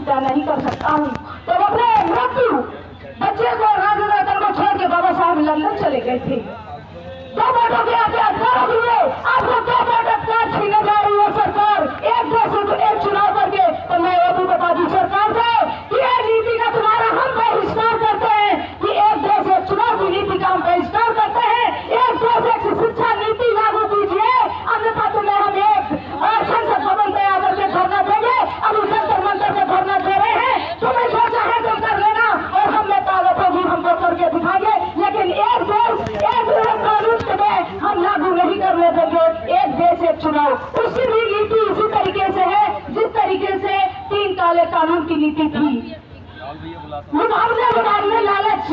हत्या नहीं कर सकता हूँ। तो अपने मृत्यु बच्चे को राजरतन को छोड़ के बाबा साहब लंदन चले गए थे। 2 वोटों के आगे हुए, आपको 2 वोट का छीने जा रही है सरकार एक देश एक चुनाव करके। तो मैं ये भी बता दूं सरकार से कि ये नीति का तुम्हारा हम बहिष्कार करते हैं कि एक देश एक चुनाव की नीति का हम बहिष्कार करते हैं। एक देश एक शिक्षा नीति लागू कीजिए, अन्यथा तुम्हें हम एक संसद भवन में आकर के धरना देंगे। अभी जंतर मंतर पे धरना दे रहे हैं, तुम्हें जो चाहे तुम कर लेना और हम में ताकत होगी हमको करके दिखाएंगे, लेकिन एक देश एक कानून में हम लागू नहीं करने देंगे। एक देश एक चुनाव उसकी भी नीति इसी तरीके से है जिस तरीके से 3 काले कानून की नीति थी। मुकाबले लालच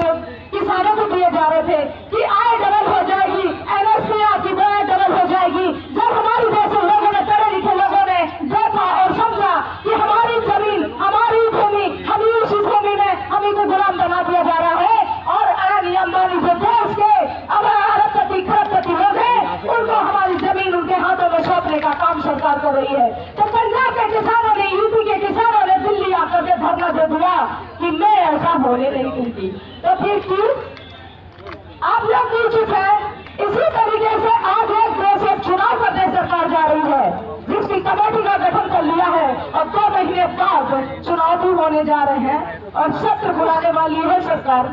किसानों को दिए जा रहे थे कि आय डबल हो जाएगी, एमएसपी आपकी आय डबल हो जाएगी। जब हमारे जैसे लोगों ने, पढ़े लिखे लोगों ने देखा और समझा कि हमारी जमीन हमारी भूमि, हमें उसी भूमि में हमें को गुलाम बना दिया जा रहा है और अडानी अंबानी जो देश के अब अरबपति खरबपति लोग हैं उनको हमारी जमीन उनके हाथों में सौंपने का काम सरकार कर रही है। तो पंजाब के किसानों ने, यूपी के किसानों ने दिल्ली आकर के धरना दे दिया कि मैं ऐसा होने नहीं दूंगी। तो फिर क्यों आप लोग क्यों चुप है? इसी तरीके से आज एक देश एक चुनाव करने सरकार जा रही है जिसकी कमेटी का गठन कर लिया है और 2 महीने बाद चुनाव भी होने जा रहे हैं और सत्र बुलाने वाली है सरकार।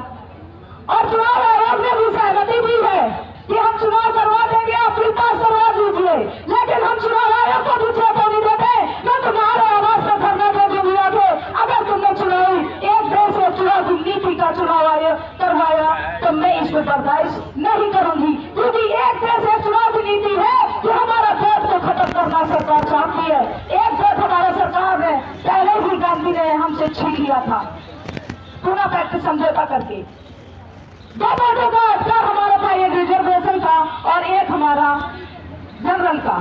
और चुनाव आयोग ने भी सहमति दी है कि हम चुनाव करवा देंगे, आप फिर पास करवा दीजिए, लेकिन हम चुनाव आयोग को भी चेतावनी नहीं देते। मैं तुम्हारे आवाज पर धरना दे दूंगी आगे, अगर तुमने चुनाव एक देश एक चुनाव की नीति का चुनाव आयोग करवाया तो मैं इसको बर्दाश्त नहीं करूंगी, क्योंकि एक देश एक चुनाव की नीति है जो हमारा देश को खत्म करना सरकार चाहती है। एक देश हमारा सरकार ने पहले भी गांधी ने हमसे छीन लिया था पूरा पैक्ट समझौता करके। 2 वोटों का अधिकार हमारा था, एक रिजर्वेशन का और एक हमारा जनरल का।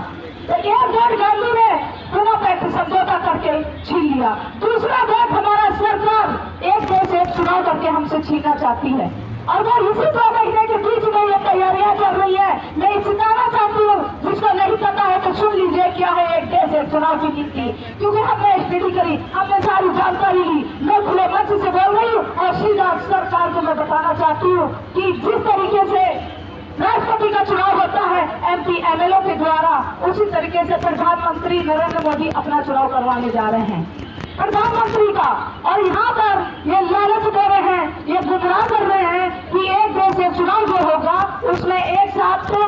तो एक वोट गांधी ने पूरा पैक्ट समझौता करके छीन लिया, दूसरा वोट हमारा सरकार एक देश एक चुनाव करके हमसे छीनना चाहती है। और वो इसी 2 महीने के बीच में ये तैयारियां चल रही है। मैं सिखाना चाहती हूँ, जिसको नहीं पता है तो सुन लीजिए क्या है एक देश एक चुनाव की नीति, क्योंकि हमने स्टडी करी, हमने सारी जानकारी ली। मैं खुले मंच से बोल रही हूँ और सीधा सरकार को मैं बताना चाहती हूँ कि जिस तरीके से राष्ट्रपति का चुनाव होता है MP MLA के द्वारा, उसी तरीके से प्रधानमंत्री नरेंद्र मोदी अपना चुनाव करवाने जा रहे हैं प्रधानमंत्री का। और यहाँ पर ये लालच दे रहे हैं, ये गुमराह कर रहे हैं कि एक देश एक चुनाव जो होगा उसमें एक साथ तो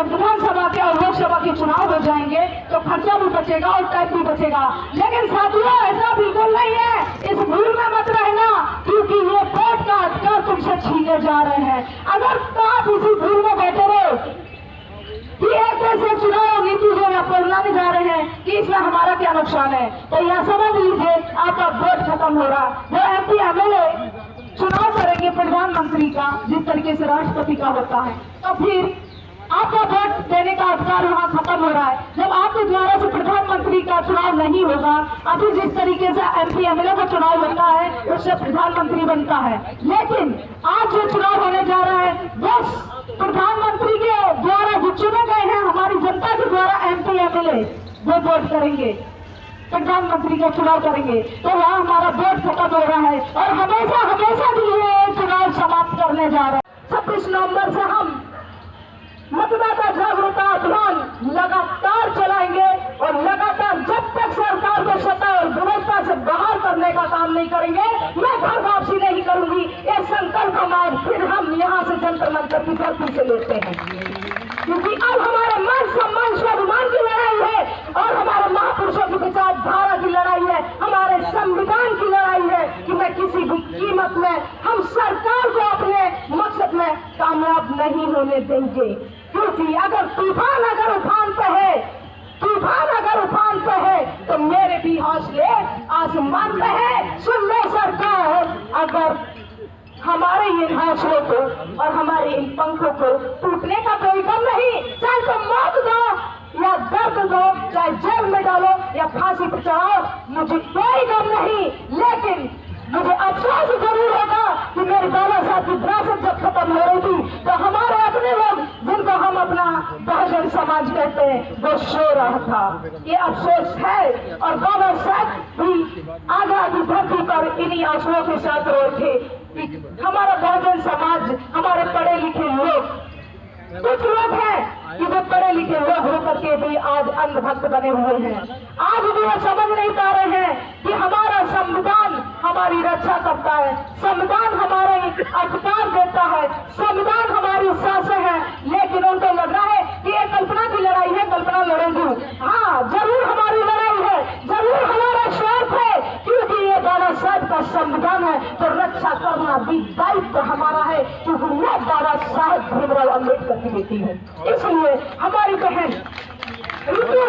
विधानसभा के और लोकसभा के चुनाव हो जाएंगे तो खर्चा भी बचेगा और टाइम भी बचेगा। लेकिन साथियों ऐसा बिल्कुल नहीं है, इस भूल में मत रहना, क्योंकि ये वोट का अधिकार तुमसे छीने जा रहे हैं। अगर आप इसी भूल में बैठे रहो कि एक देश एक चुनाव नीति जो आप बनाने जा रहे हैं कि इसमें हमारा क्या नुकसान है, तो यह समझ लीजिए आपका वोट खत्म हो रहा। जो MP MLA चुनाव करेंगे प्रधानमंत्री का जिस तरीके से राष्ट्रपति का होता है, तो फिर आपका वोट देने का अधिकार वहाँ खत्म हो रहा है। जब आपके द्वारा से प्रधानमंत्री का चुनाव नहीं होगा, अभी जिस तरीके से MP MLA का चुनाव होता है उससे प्रधानमंत्री बनता है, लेकिन आज जो चुनाव होने जा रहा है बस प्रधानमंत्री के द्वारा जो चुने गए हैं हमारी जनता के द्वारा MP MLA वो वोट करेंगे, प्रधानमंत्री का चुनाव करेंगे, तो वहाँ हमारा वोट खत्म हो रहा है और हमेशा हमेशा के लिए चुनाव समाप्त करने जा रहे हैं। 26 नवंबर से हम मतदाता जागरूकता अभियान लगातार चलाएंगे और लगातार जब तक सरकार को सत्ता और व्यवस्था से बाहर करने का काम नहीं करेंगे, मैं घर वापसी नहीं करूंगी। ये संकल्प हम आज फिर हम यहाँ से जंतर मंतर की धरती से लेते हैं, क्योंकि अब हमारे मान सम्मान स्वाभिमान की लड़ाई है और हमारे महापुरुषों की विचारधारा की लड़ाई है, हमारे संविधान की लड़ाई है कि मैं किसी भी कीमत में हम सरकार को अपने मकसद में कामयाब नहीं होने देंगे। क्योंकि अगर तूफान अगर उफान पे है, तूफान अगर उफान पे है तो मेरे भी हौसले आसमान पे है। सुन ले सरकार, अगर हमारे इन हौसलों को और हमारे इन पंखों को टूटने का कोई गम नहीं, चाहे तो मौत दो या दर्द दो, चाहे जेल में डालो या फांसी पर चढ़ाओ, मुझे कोई गम नहीं। लेकिन मुझे अफसोस जरूर होगा कि मेरे बाबा साहब की विरासत जब खत्म हो रही थी तो हमारे अपने लोग जिनको हम अपना बहुजन समाज कहते हैं वो सो रहा था। ये अफसोस है और बाबा साहब भी आजादी धरती पर इन्हीं आंसुओं के साथ रोए थे। हमारा बहुजन समाज, हमारे पढ़े लिखे लोग, कुछ लोग हैं कि जो पढ़े लिखे लोग होकर के भी आज अंधभक्त बने हुए हैं। आज भी वो समझ नहीं पा रहे हैं कि हमारा संविधान हमारी रक्षा करता है, संविधान हमारे अधिकार देता है, संविधान हमारी सांसें है। लेकिन उनको लग रहा है कि ये कल्पना की लड़ाई है, कल्पना लड़ेगी। हाँ, जरूर हमारी लड़ाई है, जरूर हमारा स्वार्थ है, क्योंकि ये बाबा साहब का संविधान है तो रक्षा करना भी दायित्व हमारा है, क्योंकि मैं बाबा साहब भीमराव अम्बेडकर की बेटी हूँ। इसलिए हमारी बहन ऋतु